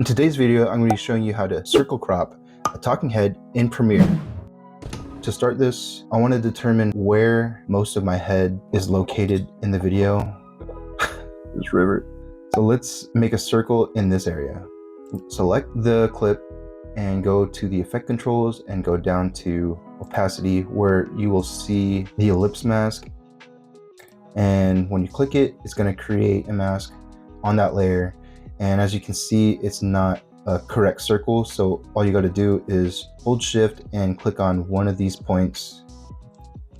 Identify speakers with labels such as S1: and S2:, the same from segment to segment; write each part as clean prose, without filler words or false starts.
S1: In today's video, I'm going to be showing you how to circle crop a talking head in Premiere. To start this, I want to determine where most of my head is located in the video. This river. So let's make a circle in this area. Select the clip and go to the effect controls and go down to opacity, where you will see the ellipse mask. And when you click it, it's going to create a mask on that layer. And as you can see, it's not a correct circle. So all you got to do is hold shift and click on one of these points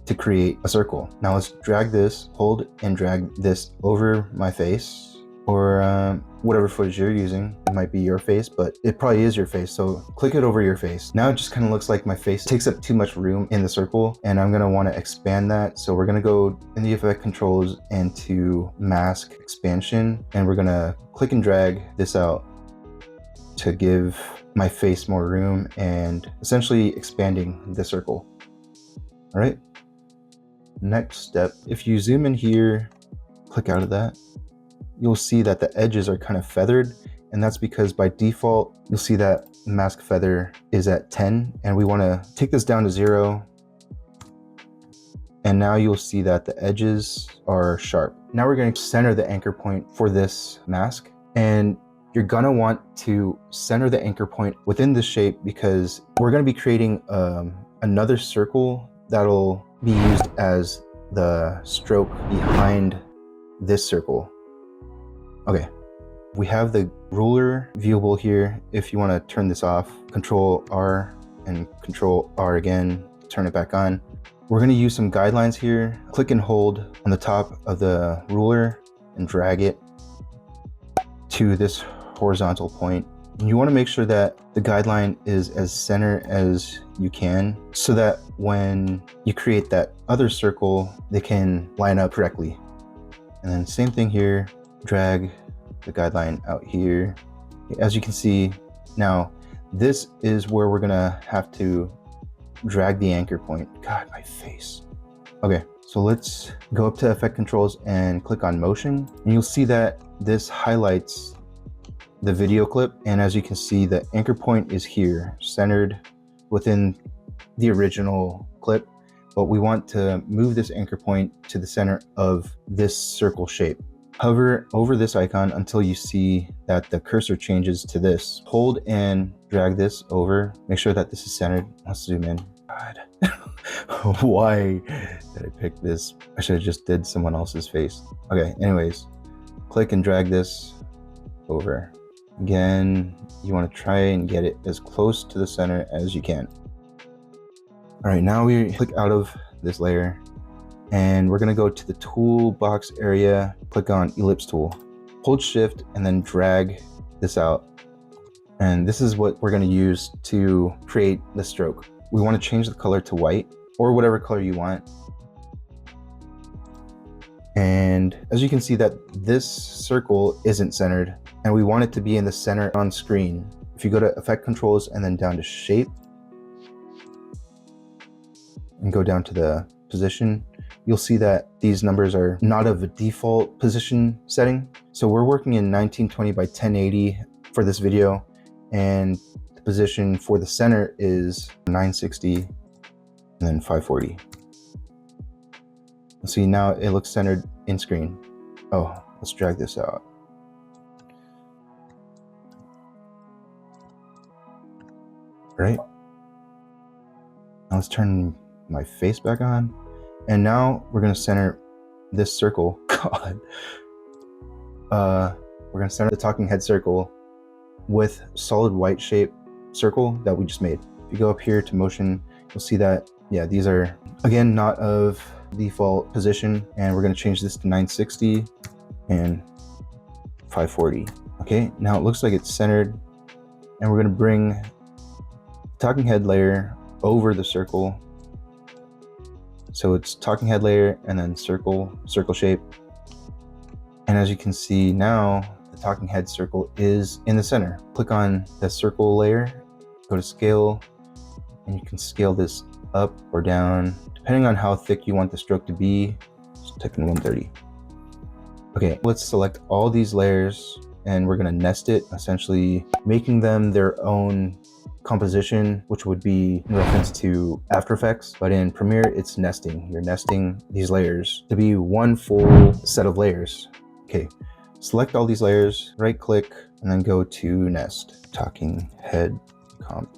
S1: to create a circle. Now let's drag this, hold and drag this over my face, or whatever footage you're using. It might be your face, but it probably is your face. So click it over your face. Now it just kind of looks like my face takes up too much room in the circle, and I'm going to want to expand that. So we're going to go in the effect controls and to mask expansion, and we're going to click and drag this out to give my face more room and essentially expanding the circle. All right. Next step, if you zoom in here, click out of that, you'll see that the edges are kind of feathered, and that's because by default, you'll see that mask feather is at 10, and we want to take this down to 0. And now you'll see that the edges are sharp. Now we're going to center the anchor point for this mask, and you're going to want to center the anchor point within the shape, because we're going to be creating another circle that'll be used as the stroke behind this circle. Okay, we have the ruler viewable here. If you want to turn this off, Control R and Control R again, turn it back on. We're going to use some guidelines here. Click and hold on the top of the ruler and drag it to this horizontal point. And you want to make sure that the guideline is as center as you can, so that when you create that other circle, they can line up correctly. And then same thing here, drag the guideline out here. As you can see, now this is where we're gonna have to drag the anchor point. God, my face. Okay, so let's go up to effect controls and click on motion, and you'll see that this highlights the video clip. And as you can see, the anchor point is here, centered within the original clip, but we want to move this anchor point to the center of this circle shape. Hover over this icon until you see that the cursor changes to this. Hold and drag this over. Make sure that this is centered. Let's zoom in. God, why did I pick this? I should have just did someone else's face. Okay, anyways, click and drag this over. Again, you want to try and get it as close to the center as you can. All right, now we click out of this layer, and we're going to go to the toolbox area, click on ellipse tool, hold shift and then drag this out. And this is what we're going to use to create the stroke. We want to change the color to white or whatever color you want. And as you can see, that this circle isn't centered, and we want it to be in the center on screen. If you go to effect controls and then down to shape and go down to the position, you'll see that these numbers are not of a default position setting. So we're working in 1920 by 1080 for this video, and the position for the center is 960 and then 540. See, now it looks centered in screen. Oh, let's drag this out. Right. Now let's turn my face back on. And now we're going to center this circle. God. We're going to center the talking head circle with solid white shape circle that we just made. If you go up here to motion, you'll see that, yeah, these are, again, not of default position, and we're going to change this to 960 and 540. Okay, now it looks like it's centered, and we're going to bring the talking head layer over the circle. So it's talking head layer and then circle shape. And as you can see now, the talking head circle is in the center. Click on the circle layer, go to scale, and you can scale this up or down depending on how thick you want the stroke to be. Just type in 130. Okay, let's select all these layers and we're going to nest it, essentially making them their own composition, which would be in reference to After Effects, but in Premiere it's nesting. You're nesting these layers to be one full set of layers. Okay, select all these layers, right click, and then go to nest, talking head comp.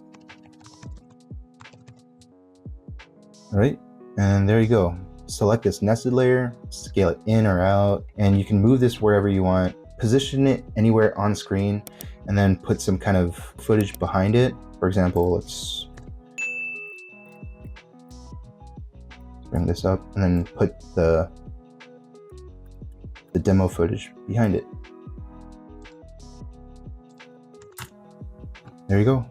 S1: All right, and there you go. Select this nested layer, scale it in or out, and you can move this wherever you want. Position it anywhere on screen, and then put some kind of footage behind it. For example, let's bring this up and then put the demo footage behind it. There you go.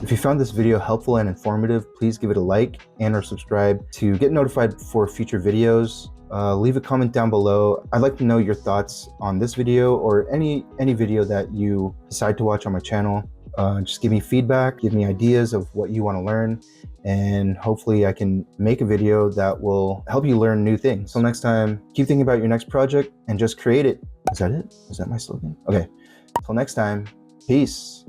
S1: If you found this video helpful and informative, please give it a like and or subscribe to get notified for future videos. Leave a comment down below. I'd like to know your thoughts on this video or any video that you decide to watch on my channel. Just give me feedback, give me ideas of what you want to learn, and hopefully I can make a video that will help you learn new things. Till next time, keep thinking about your next project and just create it. Is that it? Is that my slogan? Okay, till next time, peace.